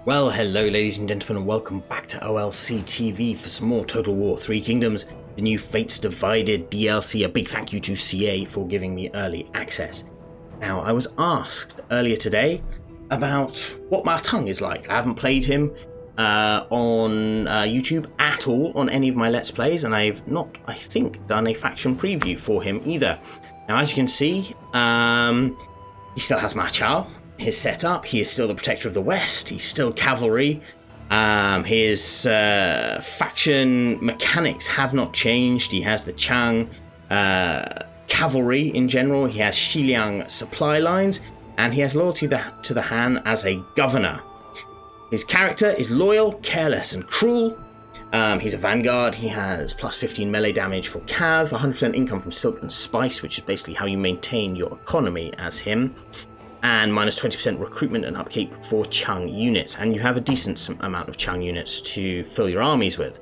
Well, hello ladies and gentlemen, and welcome back to OLC TV for some more Total War 3 Kingdoms, the new Fates Divided DLC. A big thank you to CA for giving me early access. Now, I was asked earlier today about what Ma Teng is like. I haven't played him on YouTube at all on any of my Let's Plays, and I've not, I think, done a faction preview for him either. Now, as you can see, he still has Ma Chao. His setup, he is still the protector of the West, he's still cavalry, his faction mechanics have not changed. He has the Chang cavalry in general, he has Xiliang supply lines, and he has loyalty to the Han as a governor. His character is loyal, careless, and cruel. He's a vanguard. He has plus 15 melee damage for Cav, 100% income from silk and spice, which is basically how you maintain your economy as him, and minus 20% recruitment and upkeep for Chang units, and you have a decent amount of Chang units to fill your armies with.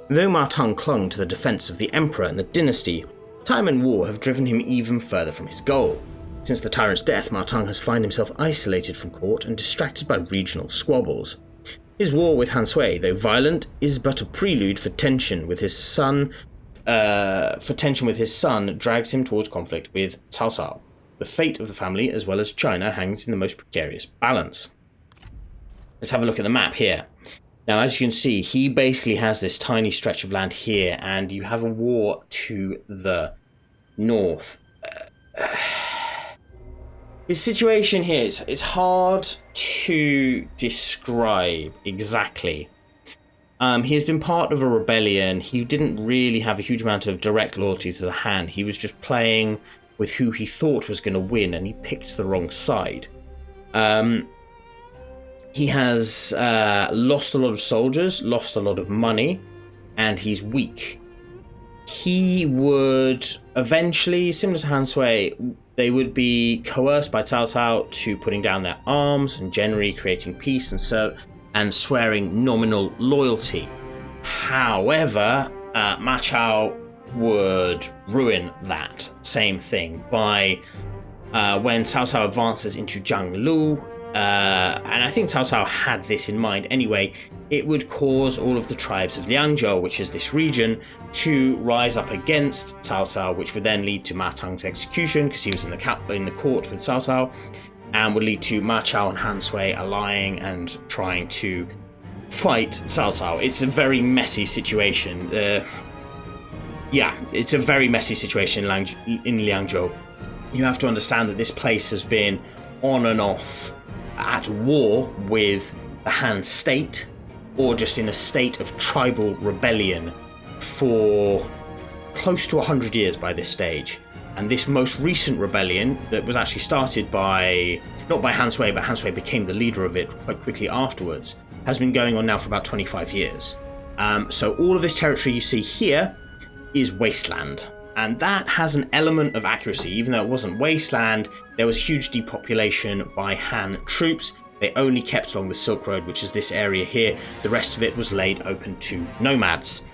Though Ma Teng clung to the defense of the Emperor and the dynasty, time and war have driven him even further from his goal. Since the tyrant's death, Ma Teng has found himself isolated from court and distracted by regional squabbles. His war with Han Sui, though violent, is but a prelude for tension with his son. Drags him towards conflict with Cao Cao. The fate of the family, as well as China, hangs in the most precarious balance. Let's have a look at the map here. Now, as you can see, he basically has this tiny stretch of land here, and you have a war to the north. His situation here is hard to describe exactly. He has been part of a rebellion. He didn't really have a huge amount of direct loyalty to the Han. He was just playing with who he thought was going to win, and he picked the wrong side. He has lost a lot of soldiers, lost a lot of money, and he's weak. He would eventually, similar to Han Sui, they would be coerced by Cao Cao to putting down their arms and generally creating peace and swearing nominal loyalty. However, Ma Chao would ruin that same thing by when Cao Cao advances into Jianglu, and I think Cao Cao had this in mind anyway. It would cause all of the tribes of Liangzhou, which is this region, to rise up against Cao Cao, which would then lead to Ma Teng's execution because he was in the court with Cao Cao, and would lead to Ma Chao and Han Sui allying and trying to fight Cao Cao. It's a very messy situation. It's a very messy situation in Liangzhou. You have to understand that this place has been on and off at war with the Han state, or just in a state of tribal rebellion for close to 100 years by this stage. And this most recent rebellion that was actually started not by Han Sui, but Han Sui became the leader of it quite quickly afterwards, has been going on now for about 25 years. So all of this territory you see here is wasteland, and that has an element of accuracy. Even though it wasn't wasteland, there was huge depopulation by Han troops. They only kept along the Silk Road, which is this area here. The rest of it was laid open to nomads.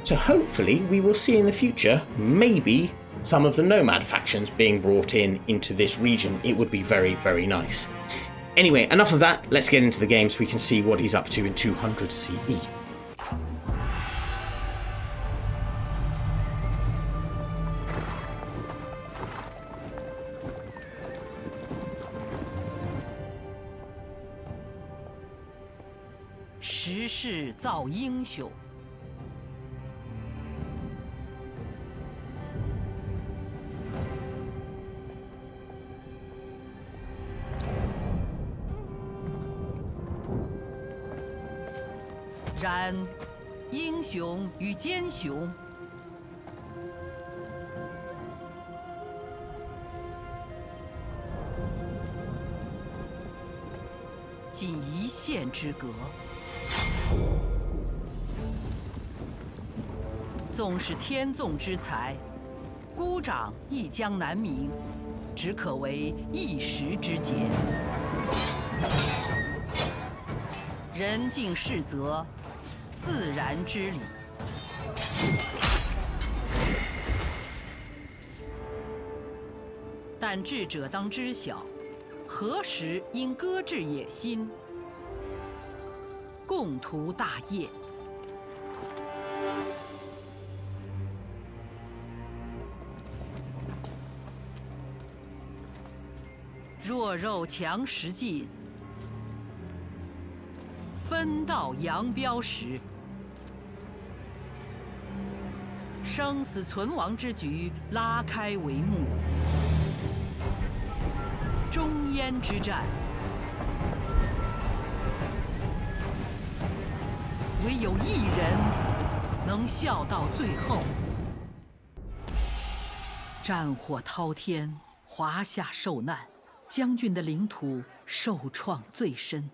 So hopefully we will see in the future maybe some of the nomad factions being brought into this region. It would be very, very nice. Anyway, enough of that. Let's get into the game so we can see what he's up to in 200 CE.时势造英雄，然英雄与奸雄，仅一线之隔。纵是天纵之才，孤掌亦将难鸣，只可为一时之杰。人尽事则，自然之理。但智者当知晓，何时应搁置野心，共图大业。弱肉强食尽，分道扬镳时，生死存亡之局拉开帷幕。中焉之战，唯有一人能笑到最后。战火滔天，华夏受难。将军的领土受创最深。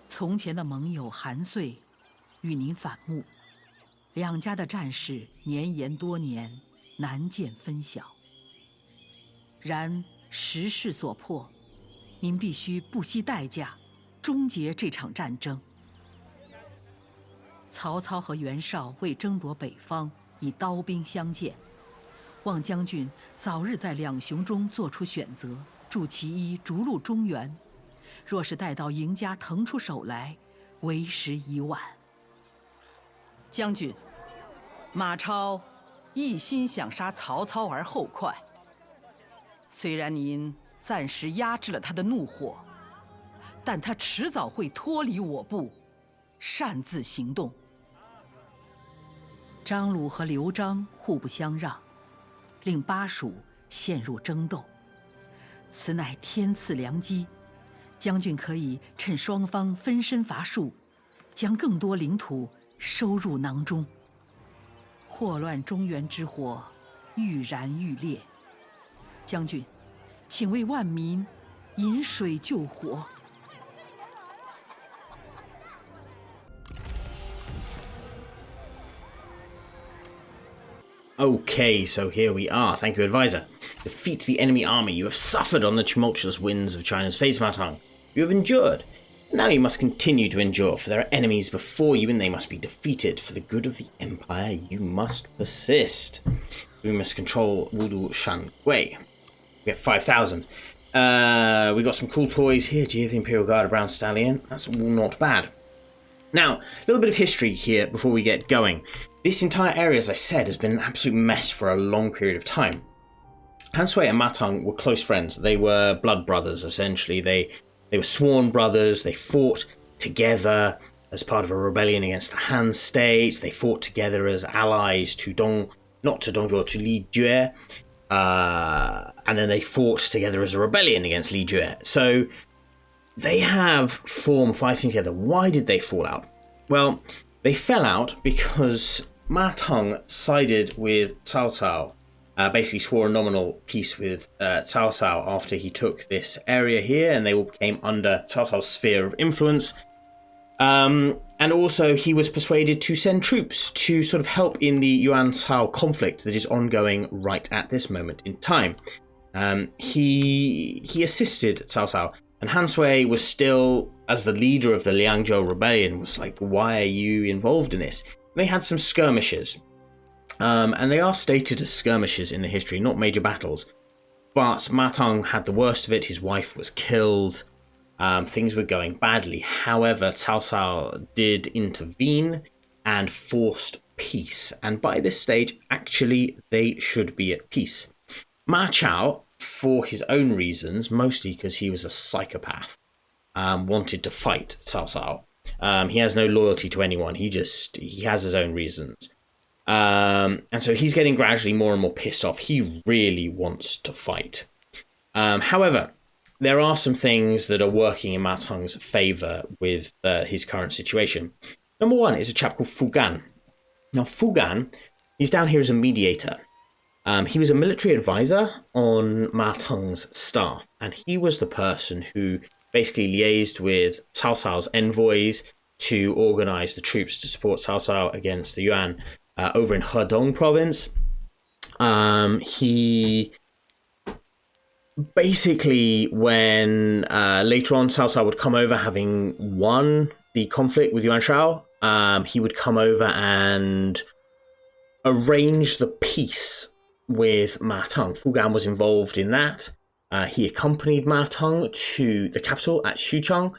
从前的盟友韩遂与您反目，两家的战事绵延多年，难见分晓。然时势所迫，您必须不惜代价，终结这场战争。曹操和袁绍为争夺北方，以刀兵相见。望将军早日在两雄中做出选择，助其一逐鹿中原。若是待到赢家腾出手来，为时已晚。将军，马超一心想杀曹操而后快。虽然您暂时压制了他的怒火，但他迟早会脱离我部，擅自行动。张鲁和刘璋互不相让，令巴蜀陷入争斗，此乃天赐良机。将军可以趁双方分身乏术，将更多领土收入囊中。祸乱中原之火愈燃愈烈，将军，请为万民引水救火。Okay, so here we are. Thank you, advisor. Defeat the enemy army. You have suffered on the tumultuous winds of China's face, Ma Teng. You have endured. Now you must continue to endure, for there are enemies before you and they must be defeated. For the good of the empire, you must persist. We must control Wudu Shan Gui. We have 5,000. We got some cool toys here. Gee, the Imperial Guard, a brown stallion. That's all not bad. Now, a little bit of history here before we get going. This entire area, as I said, has been an absolute mess for a long period of time. Han Sui and Ma Teng were close friends. They were blood brothers, essentially. They were sworn brothers. They fought together as part of a rebellion against the Han states. They fought together as allies to not to Dongzhuo, to Li Jue. And then they fought together as a rebellion against Li Jue. So they have formed fighting together. Why did they fall out? Well, they fell out because Ma Teng sided with Cao Cao, basically swore a nominal peace with Cao Cao after he took this area here, and they all came under Cao Cao's sphere of influence. And also he was persuaded to send troops to sort of help in the Yuan-Cao conflict that is ongoing right at this moment in time. He assisted Cao Cao, and Han Sui was still, as the leader of the Liangzhou rebellion, was like, why are you involved in this? They had some skirmishes, and they are stated as skirmishes in the history, not major battles. But Ma Teng had the worst of it. His wife was killed. Things were going badly. However, Cao Cao did intervene and forced peace. And by this stage, actually, they should be at peace. Ma Chao, for his own reasons, mostly because he was a psychopath, wanted to fight Cao Cao. He has no loyalty to anyone. He has his own reasons. And so he's getting gradually more and more pissed off. He really wants to fight. However, there are some things that are working in Ma Teng's favour with his current situation. Number one is a chap called Fugan. Now, Fugan, he's down here as a mediator. He was a military advisor on Ma Teng's staff, and he was the person who basically liaised with Cao Cao's envoys to organize the troops to support Cao Cao against the Yuan over in Hedong province. He basically, when later on Cao Cao would come over, having won the conflict with Yuan Shao, he would come over and arrange the peace with Ma Teng. Fugan was involved in that. He accompanied Ma Teng to the capital at Xuchang,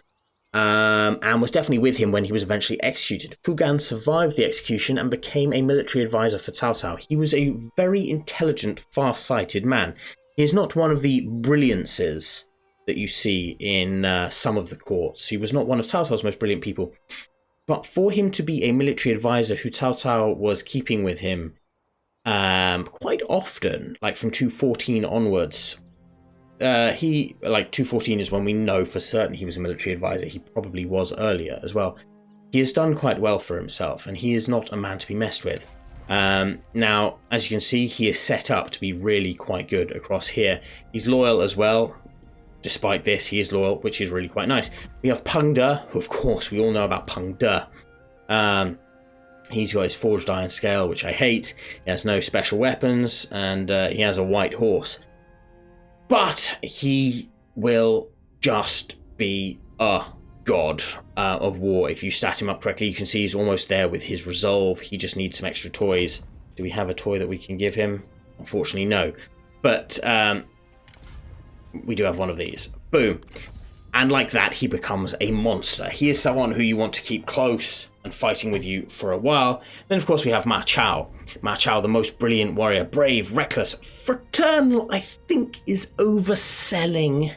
and was definitely with him when he was eventually executed. Fugan survived the execution and became a military advisor for Cao Cao. He was a very intelligent, far-sighted man. He is not one of the brilliances that you see in some of the courts. He was not one of Cao Cao's most brilliant people. But for him to be a military advisor who Cao Cao was keeping with him quite often, like from 214 onwards, 214 is when we know for certain he was a military advisor. He probably was earlier as well. He has done quite well for himself, and he is not a man to be messed with. Now, as you can see, he is set up to be really quite good across here. He's loyal as well. Despite this, he is loyal, which is really quite nice. We have Panda, who of course we all know about Panda. He's got his forged iron scale, which I hate. He has no special weapons, and he has a white horse. But he will just be a god of war. If you stat him up correctly, you can see he's almost there with his resolve. He just needs some extra toys. Do we have a toy that we can give him? Unfortunately, no. But we do have one of these. Boom. And like that, he becomes a monster. He is someone who you want to keep close and fighting with you for a while. Then, of course, we have Ma Chao. Ma Chao, the most brilliant warrior, brave, reckless, fraternal, I think is overselling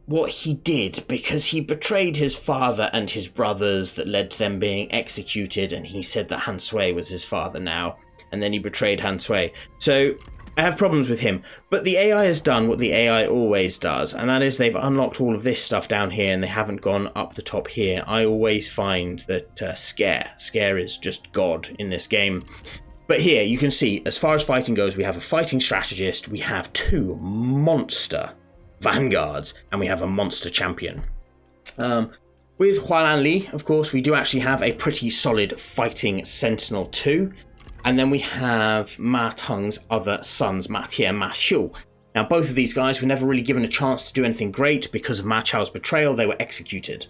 what he did, because he betrayed his father and his brothers that led to them being executed, and he said that Han Sui was his father now, and then he betrayed Han Sui. So I have problems with him, but the AI has done what the AI always does, and that is they've unlocked all of this stuff down here and they haven't gone up the top here. I always find that Scare is just God in this game. But here you can see, as far as fighting goes, we have a fighting strategist, we have two monster vanguards, and we have a monster champion. With Hualan Li, of course, we do actually have a pretty solid fighting sentinel too. And then we have Ma Teng's other sons, Ma Tian and Ma Xiu. Now, both of these guys were never really given a chance to do anything great because of Ma Chao's betrayal. They were executed,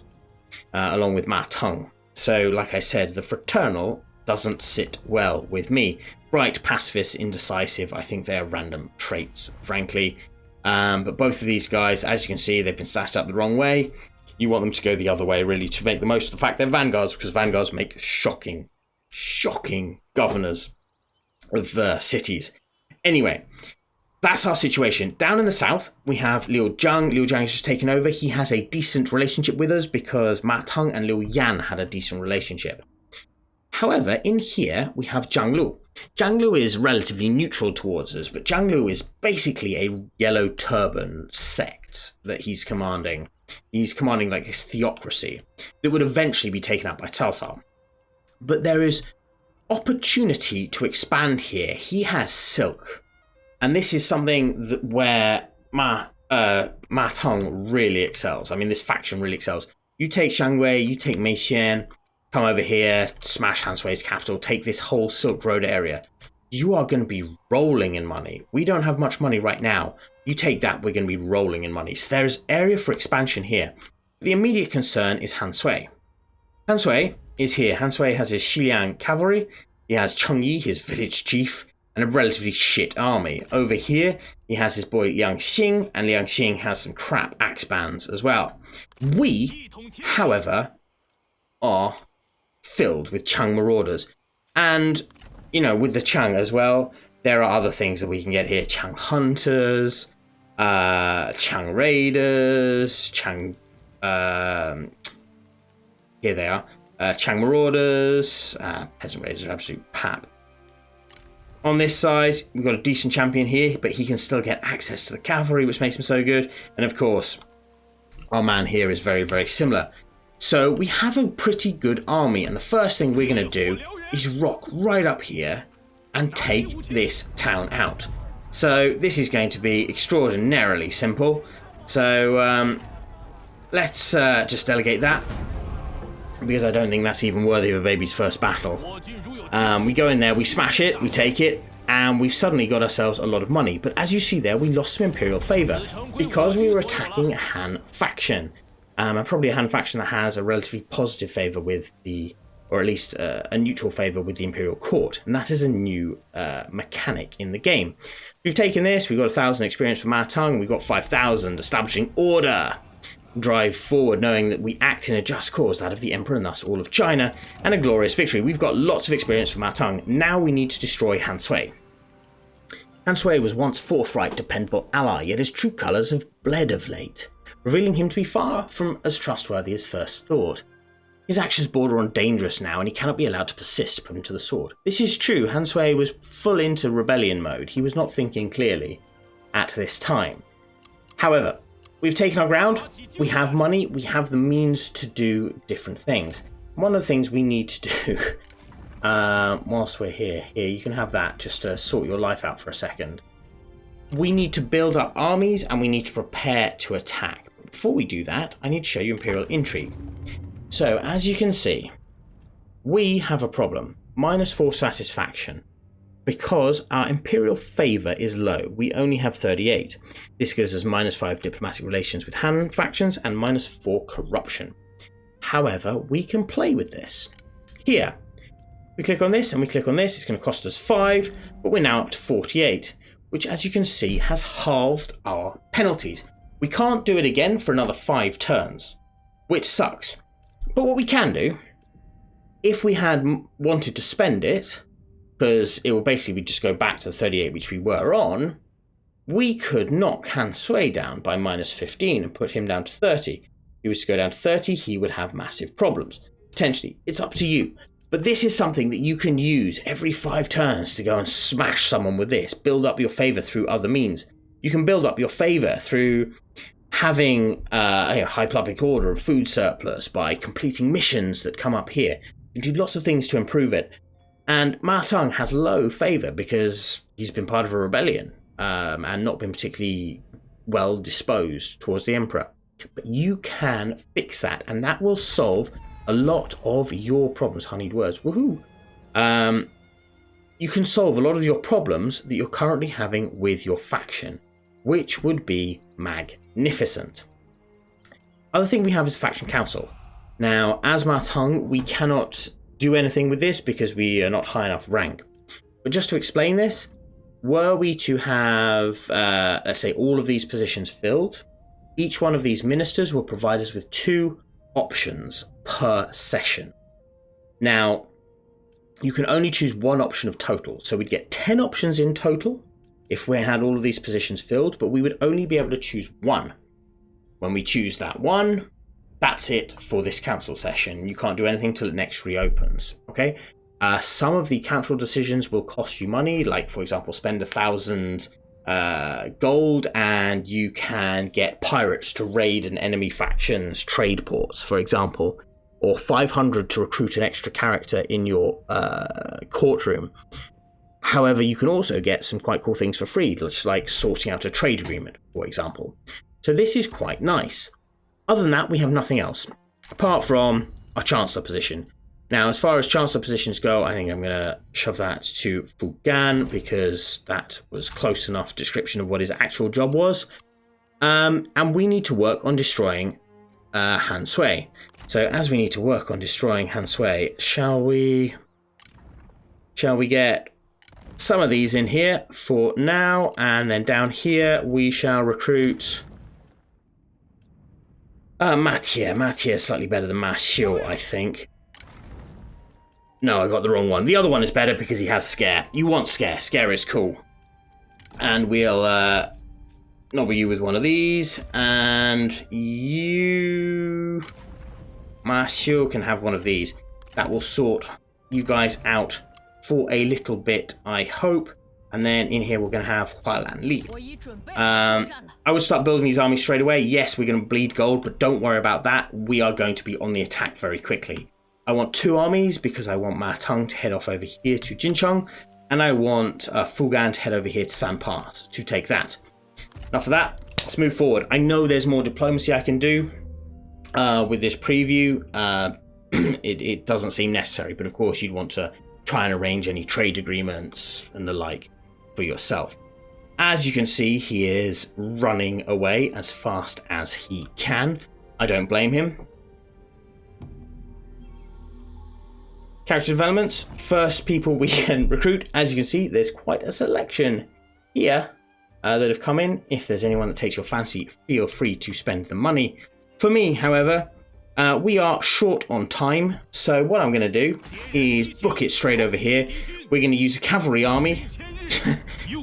along with Ma Teng. So, like I said, the fraternal doesn't sit well with me. Bright, pacifist, indecisive, I think they are random traits, frankly. But both of these guys, as you can see, they've been stacked up the wrong way. You want them to go the other way, really, to make the most of the fact they're vanguards, because vanguards make shocking governors of cities. Anyway, that's our situation. Down in the south, we have Liu Zhang. Liu Zhang has just taken over. He has a decent relationship with us because Ma Teng and Liu Yan had a decent relationship. However, in here, we have Zhang Lu. Zhang Lu is relatively neutral towards us, but Zhang Lu is basically a yellow turban sect that he's commanding. He's commanding like this theocracy that would eventually be taken up by Cao Cao. But there is opportunity to expand here. He has silk, and this is something that where Ma Teng really excels. I mean, this faction really excels. You take Shangwei, you take Mei Xian, come over here, smash Han Sui's capital, take this whole Silk Road area. You are going to be rolling in money. We don't have much money right now. You take that, we're going to be rolling in money. So there is area for expansion here. The immediate concern is Han Sui. Han Sui is here. Han Sui has his Xiliang cavalry. He has Cheng Yi, his village chief, and a relatively shit army. Over here, he has his boy Liang Xing, and Liang Xing has some crap axe bands as well. We, however, are filled with Chang marauders. And, you know, with the Chang as well, there are other things that we can get here. Chang hunters, Chang raiders, Chang... here they are. Chang marauders, peasant raiders are absolute pap. On this side, we've got a decent champion here, but he can still get access to the cavalry, which makes him so good. And of course, our man here is very, very similar. So we have a pretty good army, and the first thing we're going to do is rock right up here and take this town out. So this is going to be extraordinarily simple. So let's just delegate that, because I don't think that's even worthy of a baby's first battle. We go in there, we smash it, we take it, and we've suddenly got ourselves a lot of money. But as you see there, we lost some Imperial favour because we were attacking a Han faction. And probably a Han faction that has a relatively positive favour with the, or at least a neutral favour with the Imperial Court. And that is a new mechanic in the game. We've taken this, we've got 1,000 experience for Ma Teng, we've got 5,000 establishing order. drive forward, knowing that we act in a just cause, that of the Emperor and thus all of China, and a glorious victory. We've got lots of experience from Ma Teng. Now we need to destroy Han Sui. Han Sui was once forthright, dependable ally, yet his true colours have bled of late, revealing him to be far from as trustworthy as first thought. His actions border on dangerous now, and he cannot be allowed to persist, put him to the sword. This is true. Han Sui was full into rebellion mode. He was not thinking clearly at this time. However, we've taken our ground, we have money, we have the means to do different things. One of the things we need to do, whilst we're here, you can have that just to sort your life out for a second. We need to build up armies and we need to prepare to attack. But before we do that, I need to show you Imperial Intrigue. So, as you can see, we have a problem. -4 satisfaction. Because our imperial favour is low, we only have 38. This gives us -5 diplomatic relations with Han factions and -4 corruption. However, we can play with this. Here, we click on this and we click on this, it's going to cost us 5, but we're now up to 48, which as you can see has halved our penalties. We can't do it again for another 5 turns, which sucks. But what we can do, if we had wanted to spend it, because it will basically just go back to the 38 which we were on, we could knock Han Sui down by -15 and put him down to 30. If he was to go down to 30, he would have massive problems. Potentially. It's up to you. But this is something that you can use every 5 turns to go and smash someone with this. Build up your favour through other means. You can build up your favour through having high public order and food surplus by completing missions that come up here. You can do lots of things to improve it. And Ma Teng has low favour because he's been part of a rebellion and not been particularly well disposed towards the Emperor. But you can fix that, and that will solve a lot of your problems. Honeyed words, woohoo! You can solve a lot of your problems that you're currently having with your faction, which would be magnificent. Other thing we have is Faction Council. Now, as Ma Teng, we cannot do anything with this because we are not high enough rank. But just to explain this, were we to have, let's say, all of these positions filled, each one of these ministers will provide us with 2 options per session. Now, you can only choose 1 option of total, so we'd get 10 options in total if we had all of these positions filled, but we would only be able to choose 1. When we choose that 1, that's it for this council session. You can't do anything till it next reopens. Okay. Some of the council decisions will cost you money, like for example, spend 1,000 gold, and you can get pirates to raid an enemy faction's trade ports, for example, or 500 to recruit an extra character in your courtroom. However, you can also get some quite cool things for free, like sorting out a trade agreement, for example. So this is quite nice. Other than that, we have nothing else, apart from our Chancellor position. Now, as far as Chancellor positions go, I think I'm going to shove that to Fugan, because that was close enough description of what his actual job was. And we need to work on destroying Han Sui. So as we need to work on destroying Han Sui, shall we get some of these in here for now, and then down here we shall recruit Ma Teng. Ma Teng is slightly better than Ma Xiu, I think. No, I got the wrong one. The other one is better because he has Scare. You want Scare. Scare is cool. And we'll nobble you with one of these. And you, Ma Xiu, can have one of these. That will sort you guys out for a little bit, I hope. And then in here we're going to have Hualan Li. I would start building these armies straight away. Yes, we're going to bleed gold, but don't worry about that. We are going to be on the attack very quickly. I want 2 armies because I want Ma Teng to head off over here to Jincheng, and I want Fugan to head over here to Sanpat to take that. Enough of that. Let's move forward. I know there's more diplomacy I can do with this preview. It doesn't seem necessary, but of course you'd want to try and arrange any trade agreements and the like for yourself. As you can see, he is running away as fast as he can. I don't blame him. Character developments. First people we can recruit. As you can see, there's quite a selection here that have come in. If there's anyone that takes your fancy, feel free to spend the money. For me, however, we are short on time, so what I'm going to do is book it straight over here. We're going to use a cavalry army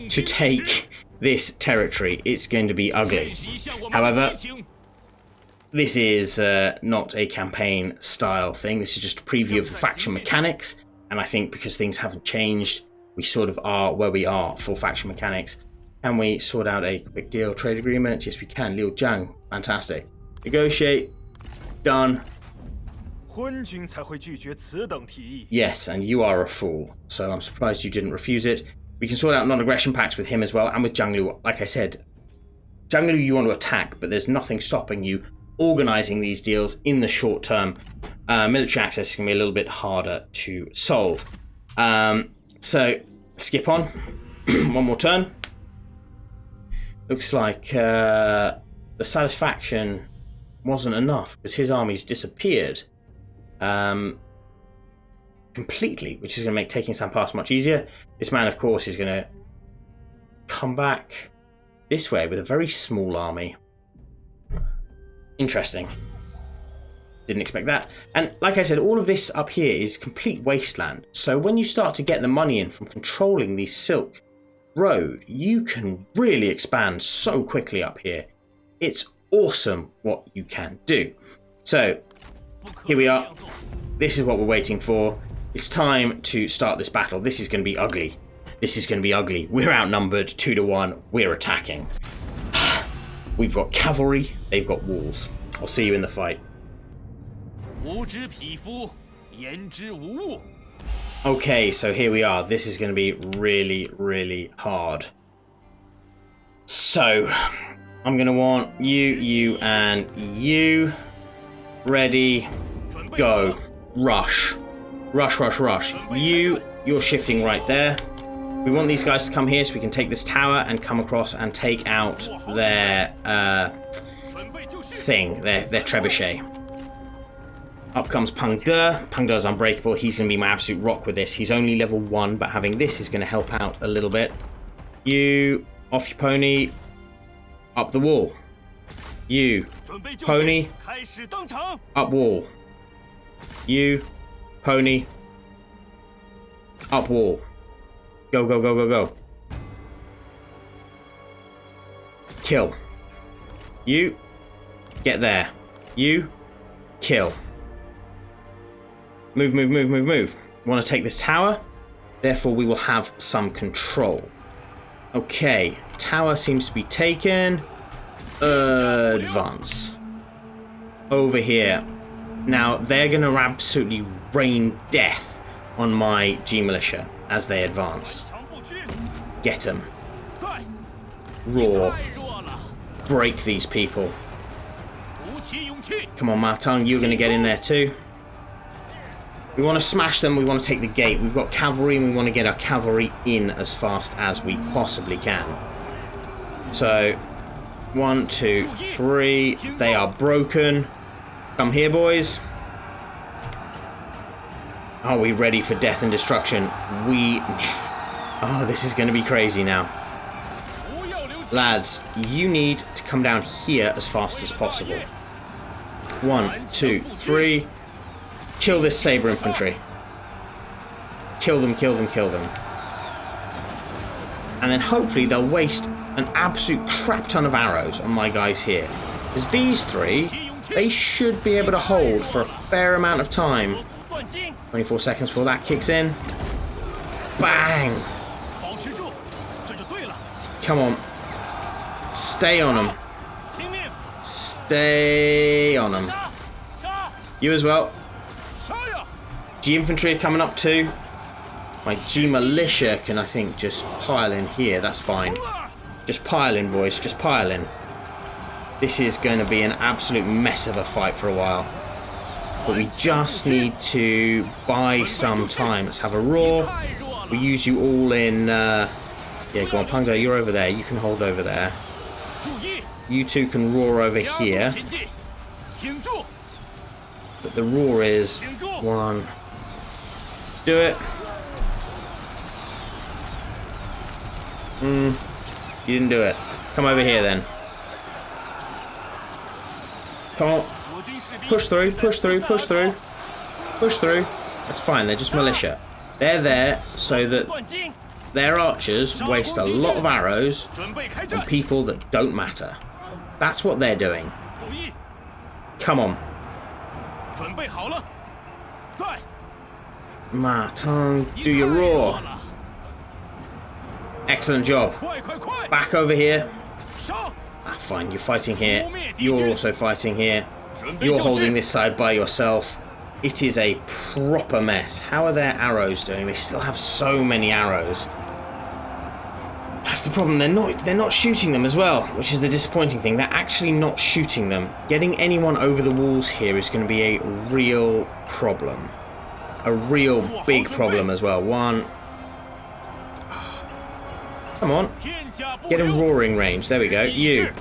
to take this territory. It's going to be ugly. However, this is not a campaign style thing. This is just a preview of the faction mechanics, and I think because things haven't changed, we sort of are where we are for faction mechanics. Can we sort out a quick deal trade agreement? Yes, we can. Liu Jiang, fantastic. Negotiate. Done. Yes, and you are a fool, so I'm surprised you didn't refuse it. We can sort out non-aggression pacts with him as well, and with Zhang Lu. Like I said, Zhang Lu you want to attack, but there's nothing stopping you organising these deals in the short term. Military access is going to be a little bit harder to solve. So, skip on. One more turn. Looks like the satisfaction wasn't enough because his army's disappeared completely, which is going to make taking some pass much easier. This man, of course, is going to come back this way with a very small army. Interesting. Didn't expect that. And like I said, all of this up here is complete wasteland. So when you start to get the money in from controlling the Silk Road, you can really expand so quickly up here. It's awesome what you can do. So here we are. This is what we're waiting for. It's time to start this battle. This is going to be ugly. This is going to be ugly. We're outnumbered 2-1. We're attacking. We've got cavalry. They've got walls. I'll see you in the fight. Okay, so here we are. This is going to be really, really hard. So I'm going to want you, and you. Ready, go. Rush. Rush, rush, rush. You're shifting right there. We want these guys to come here so we can take this tower and come across and take out their thing, their trebuchet. Up comes Panda. Panda's unbreakable. He's going to be my absolute rock with this. He's only level 1, but having this is going to help out a little bit. You, off your pony, up the wall. You, pony, up wall. You, pony, up wall. Go, go, go, go, go. Kill. You, get there. You, kill. Move, move, move, move, move. We want to take this tower. Therefore, we will have some control. Okay, tower seems to be taken. Advance. Over here. Now, they're going to absolutely rain death on my G militia as they advance. Get them. Roar. Break these people. Come on, Ma Teng, you're going to get in there too. We want to smash them, we want to take the gate. We've got cavalry and we want to get our cavalry in as fast as we possibly can. So, 1, 2, 3. They are broken. Come here, boys. Are we ready for death and destruction? Oh, this is going to be crazy now. Lads, you need to come down here as fast as possible. 1, 2, 3. Kill this saber infantry. Kill them, kill them, kill them. And then hopefully they'll waste an absolute crap ton of arrows on my guys here. Because these 3, they should be able to hold for a fair amount of time. 24 seconds before that kicks in. Bang! Come on. Stay on them. Stay on them. You as well. G infantry are coming up too. My G militia can, I think, just pile in here. That's fine. Just pile in, boys. Just pile in. This is going to be an absolute mess of a fight for a while. But we just need to buy some time. Let's have a roar. We use you all in... yeah, go on, Panda, you're over there. You can hold over there. You two can roar over here. But the roar is... 1... Do it. You didn't do it. Come over here then. Come on. Push through, push through, push through. Push through. That's fine, they're just militia. They're there so that their archers waste a lot of arrows on people that don't matter. That's what they're doing. Come on. Ma Teng, do your roar. Excellent job. Back over here. Ah, fine, you're fighting here. You're also fighting here. You're holding this side by yourself. It is a proper mess. How are their arrows doing? They still have so many arrows. That's the problem. They're not shooting them as well, which is the disappointing thing. They're actually not shooting them. Getting anyone over the walls here is going to be a real problem. A real big problem as well. One. Come on. Get in roaring range. There we go. You.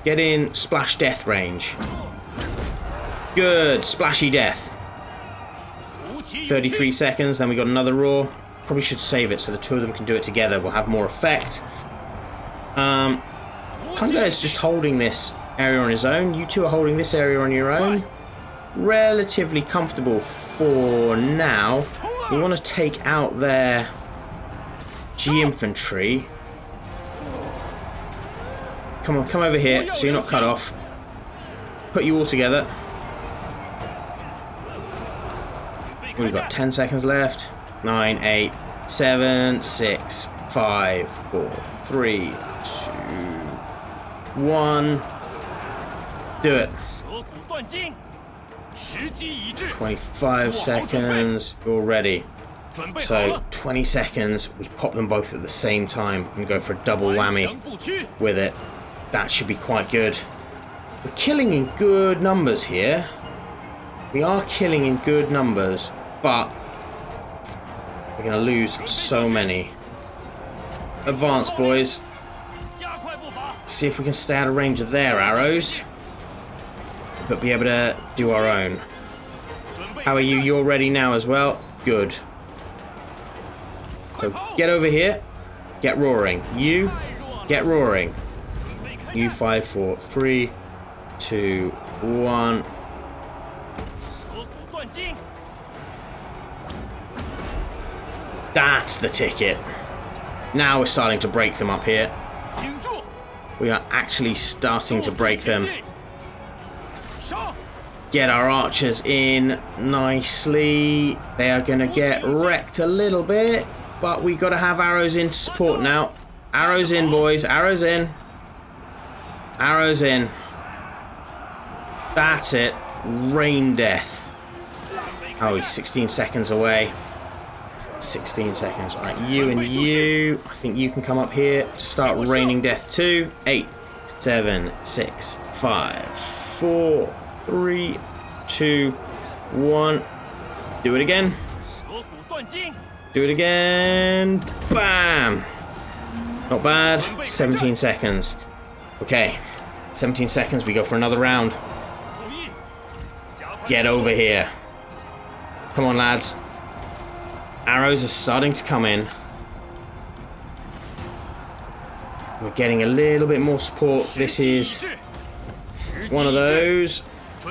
Get in splash death range. Good. Splashy death. 33 seconds. Then we got another roar. Probably should save it so the two of them can do it together. We'll have more effect. Panda is just holding this area on his own. You two are holding this area on your own. Relatively comfortable for now. We want to take out their G infantry. Come on, come over here so you're not cut off. Put you all together. We've got 10 seconds left. 9, 8, 7, 6, 5, 4, 3, 2, 1. Do it. 25 seconds. You're ready. So 20 seconds. We pop them both at the same time and go for a double whammy with it. That should be quite good. We're killing in good numbers here. We are killing in good numbers, but we're going to lose so many. Advance, boys. See if we can stay out of range of their arrows, but be able to do our own. How are you? You're ready now as well? Good. So get over here. Get roaring. You, get roaring. You 5, 4, 3, 2, 1. That's the ticket. Now we're starting to break them up here. We are actually starting to break them. Get our archers in nicely. They are going to get wrecked a little bit, but we got to have arrows in to support now. Arrows in, boys. Arrows in. Arrows in. That's it. Rain death. Oh, he's 16 seconds away. 16 seconds. Right, you and you. I think you can come up here to start raining death too. 8, 7, 6, 5, 4, 3, 2, 1. Do it again. Do it again. Bam! Not bad. 17 seconds. Okay. 17 seconds. We go for another round. Get over here. Come on, lads. Arrows are starting to come in. We're getting a little bit more support. This is one of those.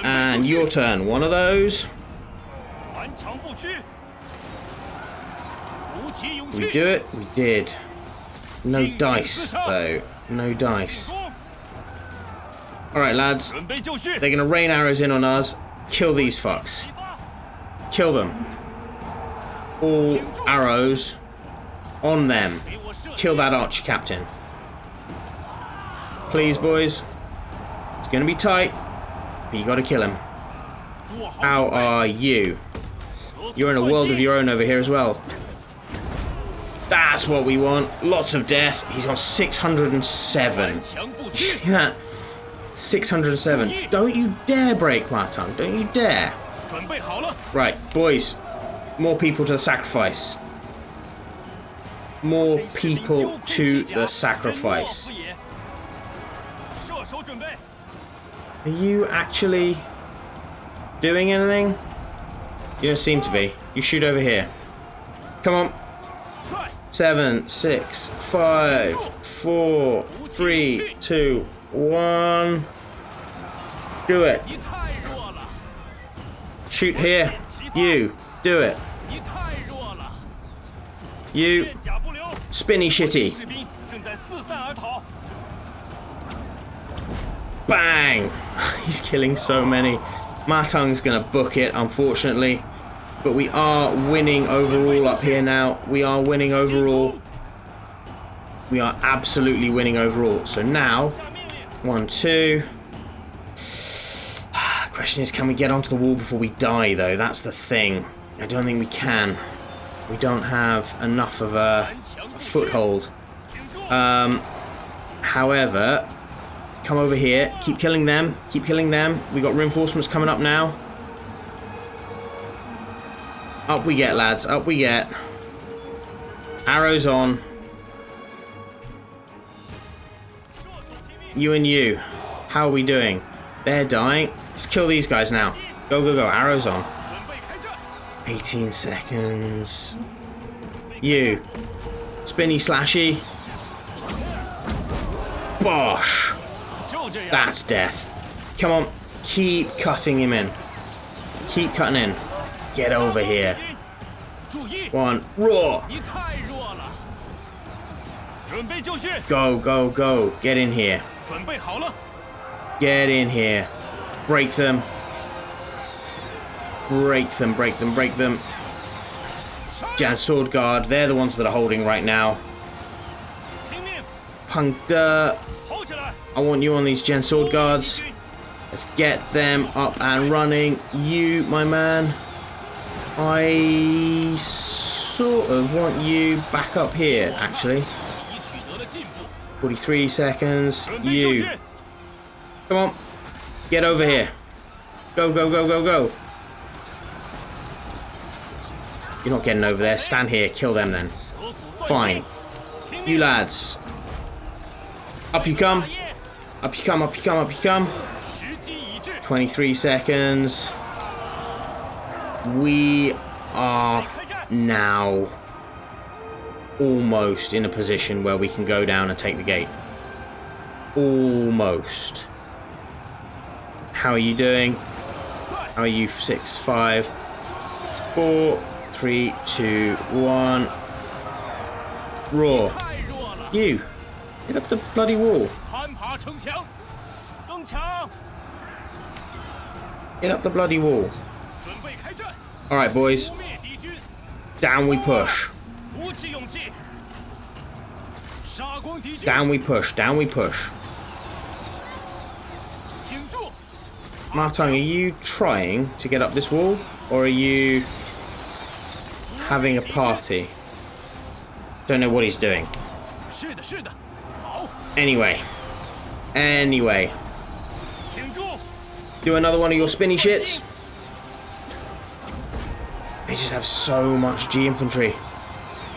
And your turn. One of those. Did we do it? We did. No dice, though. No dice. Alright, lads. They're going to rain arrows in on us. Kill these fucks. Kill them. All arrows on them. Kill that archer captain. Please, boys. It's going to be tight, but you got to kill him. How are you? You're in a world of your own over here as well. That's what we want. Lots of death. He's on 607. Yeah. 607. Don't you dare break Ma Teng. Don't you dare. Right, boys. More people to the sacrifice. More people to the sacrifice. Are you actually doing anything? You don't seem to be. You shoot over here. Come on. 7, 6, 5, 4, 3, 2, 1. Do it. Shoot here. You. Do it. You. Spinny shitty. Bang! He's killing so many. Ma Teng's gonna book it, unfortunately. But we are winning overall up here now. We are winning overall. We are absolutely winning overall. So now, 1, 2. Question is, can we get onto the wall before we die, though? That's the thing. I don't think we can. We don't have enough of a foothold. However, come over here. Keep killing them. Keep killing them. We got reinforcements coming up now. Up we get, lads. Up we get. Arrows on. You and you. How are we doing? They're dying. Let's kill these guys now. Go, go, go. Arrows on. 18 seconds. You. Spinny slashy. Bosh. That's death. Come on. Keep cutting him in. Keep cutting in. Get over here. 1. Raw. Go, go, go. Get in here. Get in here. Break them. Break them, break them, break them. Jan Sword Guard. They're the ones that are holding right now. Panda. I want you on these Gen Sword Guards. Let's get them up and running. You, my man. I sort of want you back up here, actually. 43 seconds. You. Come on. Get over here. Go, go, go, go, go. You're not getting over there. Stand here. Kill them then. Fine. You lads. Up you come. Up you come, up you come, up you come. 23 seconds. We are now almost in a position where we can go down and take the gate. Almost. How are you doing? How are you? 6, 5, 4, 3, 2, 1. Raw. You. Get up the bloody wall. Get up the bloody wall. Alright, boys. Down we push. Down we push. Down we push. Ma Teng, are you trying to get up this wall? Or are you having a party? Don't know what he's doing. Anyway. Anyway. Do another one of your spinny shits. They just have so much G infantry.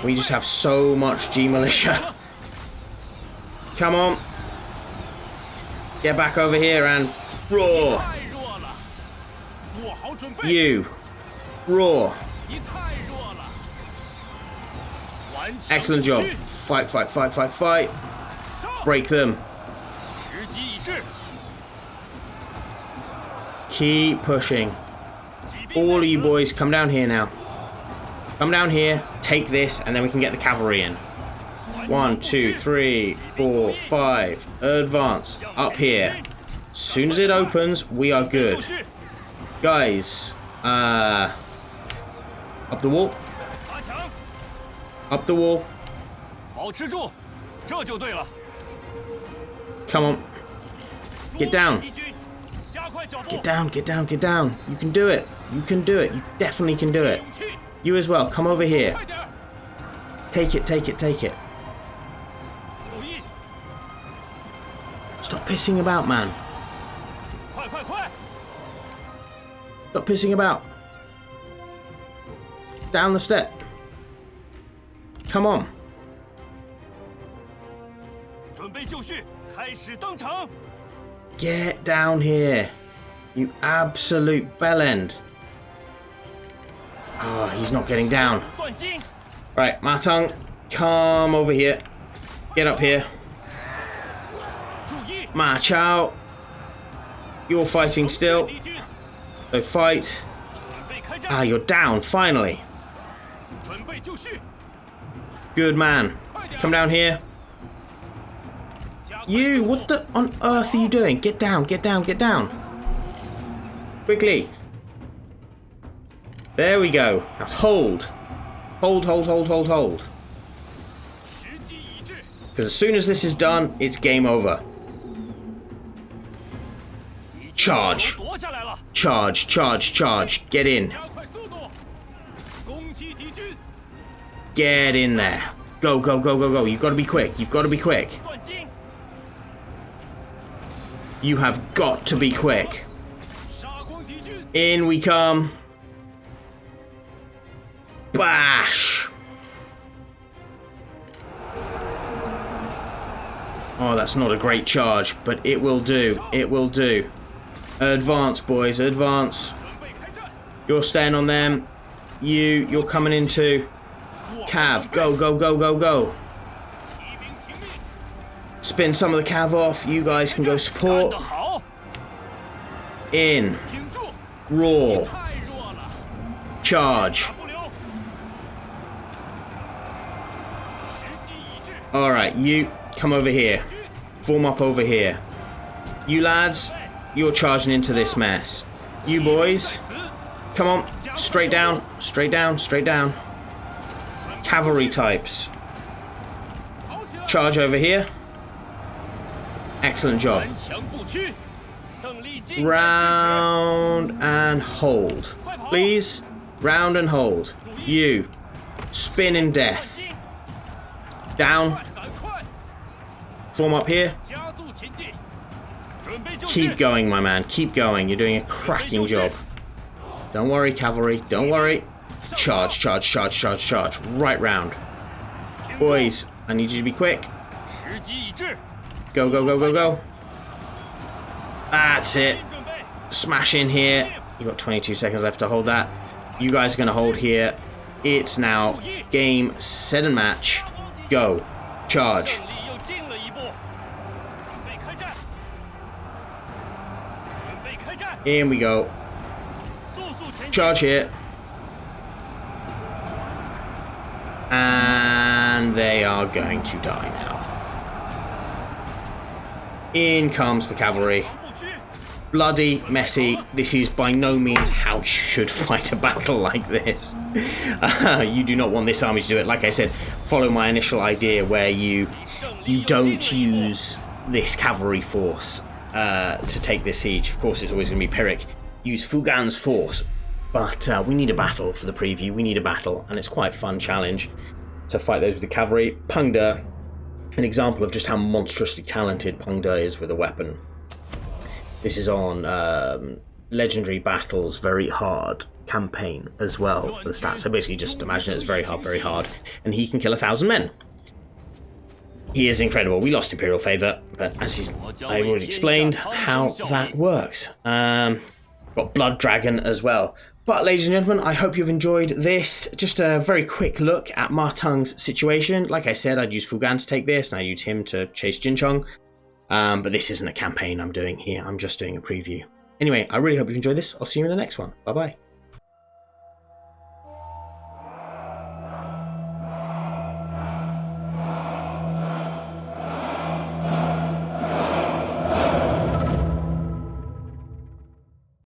We just have so much G militia. Come on. Get back over here and roar. You. Roar. Excellent job. Fight, fight, fight, fight, fight. Break them. Keep pushing. All of you boys, come down here now. Come down here, take this, and then we can get the cavalry in. 1, 2, 3, 4, 5. Advance. Up here. As soon as it opens, we are good. Guys, up the wall. Up the wall. Come on. Get down. Get down, get down, get down. You can do it. You can do it. You definitely can do it. You as well. Come over here. Take it, take it, take it. Stop pissing about, man. Stop pissing about. Down the step. Come on. Get down here. You absolute bellend. Oh, he's not getting down. Right, Ma Teng, come over here. Get up here. Ma Chao. You're fighting still. So fight. Ah, you're down, finally. Good man. Come down here. You, what the on earth are you doing? Get down, get down, get down. Quickly. There we go. Now hold. Hold, hold, hold, hold, hold. Because as soon as this is done, it's game over. Charge. Charge, charge, charge. Get in. Get in there. Go, go, go, go, go. You've got to be quick. You've got to be quick. You have got to be quick. In we come. Bash. Oh, that's not a great charge, but it will do. It will do. Advance, boys. Advance. You're staying on them. You're coming into Cav. Go, go, go, go, go. Spin some of the Cav off. You guys can go support. In. Roar. Charge. Alright, you come over here. Form up over here. You lads, you're charging into this mess. You boys, come on. Straight down, straight down, straight down. Cavalry types. Charge over here. Excellent job. Round and hold. Please. Round and hold. You. Spin in death. Down. Form up here. Keep going, my man. Keep going. You're doing a cracking job. Don't worry, cavalry. Don't worry. Charge, charge, charge, charge, charge. Right round. Boys, I need you to be quick. Go, go, go, go, go. That's it. Smash in here. You've got 22 seconds left to hold that. You guys are going to hold here. It's now game, set, and match. Go. Charge. In we go. Charge here. And they are going to die now. In comes the cavalry. Bloody messy. This is by no means how you should fight a battle like this. You do not want this army to do it. Like I said, follow my initial idea where you don't use this cavalry force to take this siege. Of course, it's always going to be Pyrrhic. Use Fugan's force. But we need a battle for the preview. We need a battle, and it's quite a fun challenge to fight those with the cavalry. Panda, an example of just how monstrously talented Panda is with a weapon. This is on Legendary Battles, very hard campaign as well for the stats. So basically just imagine it's very hard, and he can kill 1,000 men. He is incredible. We lost Imperial favour, but as I already explained how that works. Got Blood Dragon as well. But ladies and gentlemen, I hope you've enjoyed this. Just a very quick look at Ma Teng's situation. Like I said, I'd use Fugan to take this, and I used him to chase Jinchong. But this isn't a campaign I'm doing here. I'm just doing a preview. Anyway, I really hope you enjoyed this. I'll see you in the next one. Bye-bye.